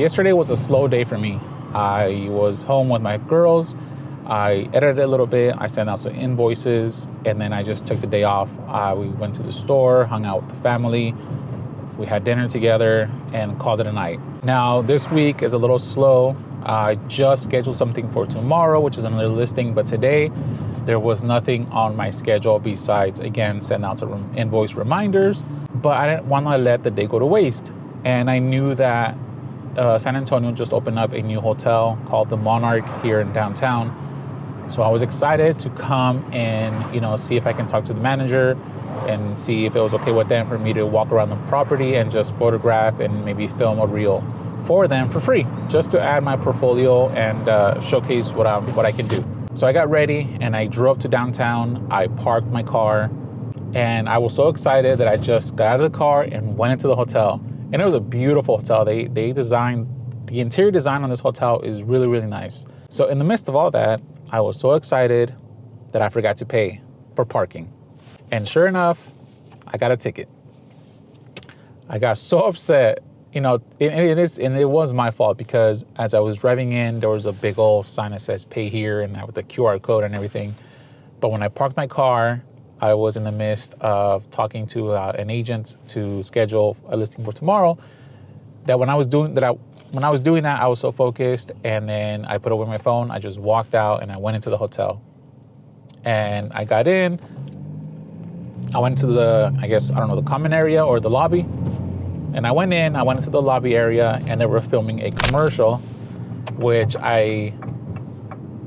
yesterday was a slow day for me. I was home with my girls. I edited a little bit. I sent out some invoices, and then I just took the day off. We went to the store, hung out with the family. We had dinner together and called it a night. Now, this week is a little slow. I just scheduled something for tomorrow, which is another listing, but today there was nothing on my schedule besides, again, send out some invoice reminders, but I didn't want to let the day go to waste. And I knew that San Antonio just opened up a new hotel called the Monarch here in downtown. So I was excited to come and, see if I can talk to the manager and see if it was okay with them for me to walk around the property and just photograph and maybe film a reel for them for free, just to add my portfolio and showcase what I can do. So I got ready and I drove to downtown. I parked my car and I was so excited that I just got out of the car and went into the hotel. And it was a beautiful hotel. They designed, the interior design on this hotel is really, really nice. So in the midst of all that, I was so excited that I forgot to pay for parking. And sure enough, I got a ticket. I got so upset, it was my fault, because as I was driving in, there was a big old sign that says pay here and with the QR code and everything. But when I parked my car, I was in the midst of talking to an agent to schedule a listing for tomorrow. That when I was doing that, I was so focused, and then I put away my phone. I just walked out and I went into the hotel. And I got in. I went to the common area or the lobby. And I went into the lobby area, and they were filming a commercial, which I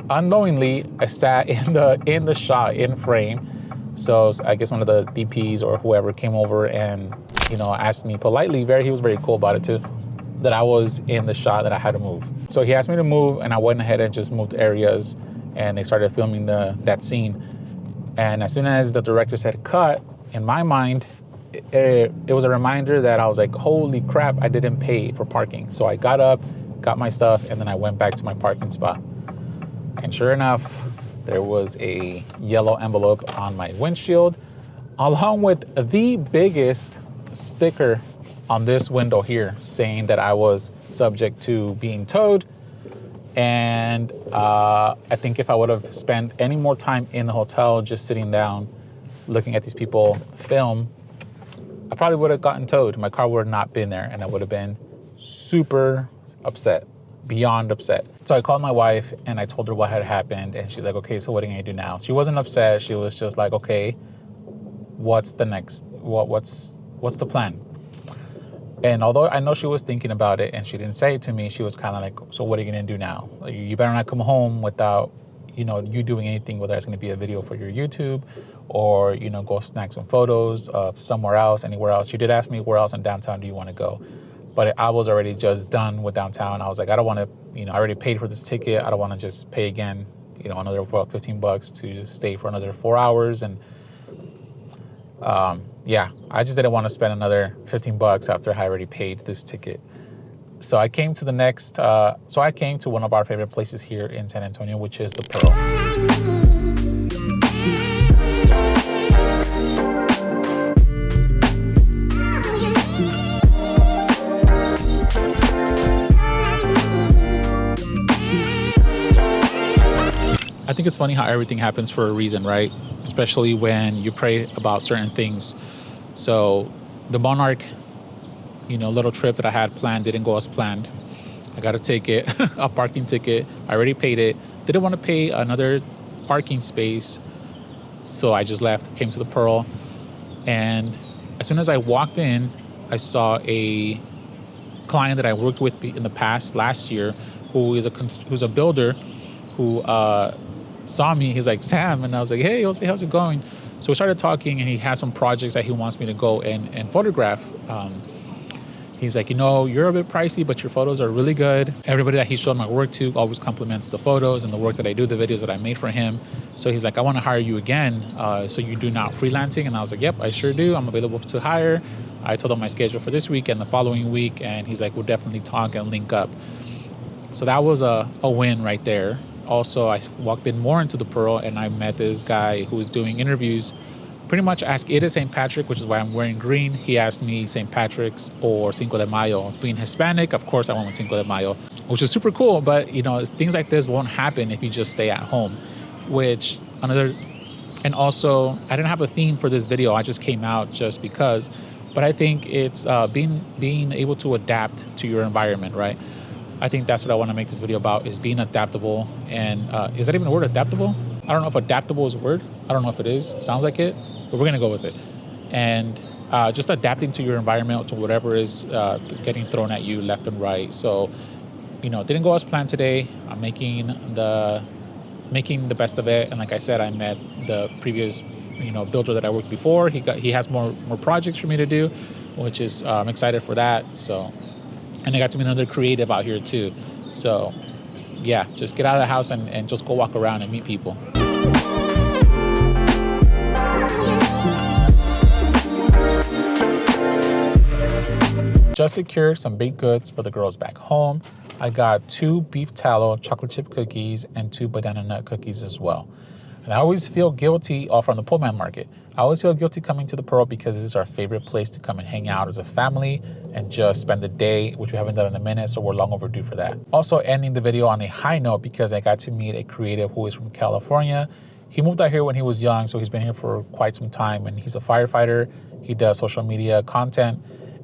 unknowingly sat in the shot in frame. So I guess one of the DPs or whoever came over and, asked me politely, he was very cool about it too, that I was in the shot, that I had to move. So he asked me to move, and I went ahead and just moved areas, and they started filming that scene. And as soon as the director said cut, in my mind, it was a reminder that I was like, holy crap, I didn't pay for parking. So I got up, got my stuff, and then I went back to my parking spot. And sure enough, there was a yellow envelope on my windshield, along with the biggest sticker on this window here, saying that I was subject to being towed. And I think if I would have spent any more time in the hotel just sitting down looking at these people film, I probably would have gotten towed. My car would have not been there, and I would have been super upset, beyond upset. So I called my wife and I told her what had happened, and she's like, okay, so what are you gonna do now? She wasn't upset. She was just like, okay, what's the next, what's the plan? And although I know she was thinking about it and she didn't say it to me, she was kind of like, so what are you gonna do now? Like, you better not come home without, you doing anything, whether it's gonna be a video for your YouTube or, go snag some photos of somewhere else, anywhere else. She did ask me, where else in downtown do you wanna go? But I was already just done with downtown. I was like, I don't wanna, I already paid for this ticket. I don't wanna just pay again, another $15 to stay for another 4 hours. And I just didn't want to spend another $15 after I already paid this ticket. So I came to one of our favorite places here in San Antonio, which is the Pearl. I think it's funny how everything happens for a reason, right? Especially when you pray about certain things. So the Monarch, little trip that I had planned didn't go as planned. I got a ticket, a parking ticket. I already paid it. Didn't want to pay another parking space. So I just left, came to the Pearl. And as soon as I walked in, I saw a client that I worked with in the past last year, who's a builder, who saw me. He's like, Sam, and I was like, hey, Jose, how's it going? So we started talking, and he has some projects that he wants me to go and photograph. He's like, you're a bit pricey, but your photos are really good. Everybody that he showed my work to always compliments the photos and the work that I do, the videos that I made for him. So he's like, I want to hire you again. So you do now freelancing? And I was like, yep, I sure do. I'm available to hire. I told him my schedule for this week and the following week, and he's like, we'll definitely talk and link up. So that was a win right there. Also, I walked in more into the Pearl, and I met this guy who was doing interviews pretty much ask it is St. Patrick, which is why I'm wearing green. He asked me St. Patrick's or Cinco de Mayo. Being Hispanic, of course, I went with Cinco de Mayo, which is super cool. But, you know, things like this won't happen if you just stay at home, and also, I didn't have a theme for this video. I just came out just because. But I think it's being able to adapt to your environment, right? I think that's what I want to make this video about, is being adaptable. And is that even a word, adaptable? I don't know if adaptable is a word. I don't know if it is. Sounds like it, but we're going to go with it. And just adapting to your environment, to whatever is getting thrown at you left and right. So, you know, it didn't go as planned today. I'm making the best of it. And like I said, I met the previous, you know, builder that I worked before. He has more projects for me to do, which is I'm excited for that. So, and I got to meet another creative out here too. So yeah, just get out of the house and just go walk around and meet people. Just secured some baked goods for the girls back home. I got 2 beef tallow chocolate chip cookies and 2 banana nut cookies as well. And I always feel guilty from the Pullman Market. I always feel guilty coming to the Pearl because this is our favorite place to come and hang out as a family and just spend the day, which we haven't done in a minute, so we're long overdue for that. Also ending the video on a high note because I got to meet a creative who is from California. He moved out here when he was young, so he's been here for quite some time, and he's a firefighter. He does social media content.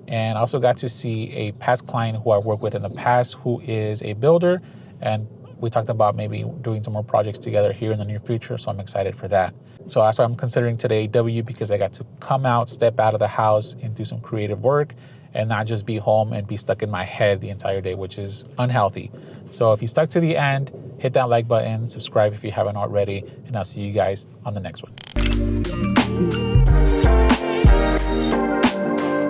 And I also got to see a past client who I worked with in the past who is a builder, and we talked about maybe doing some more projects together here in the near future, so I'm excited for that. So that's why I'm considering today W, because I got to come out, step out of the house and do some creative work and not just be home and be stuck in my head the entire day, which is unhealthy. So if you stuck to the end, hit that like button, subscribe if you haven't already, and I'll see you guys on the next one.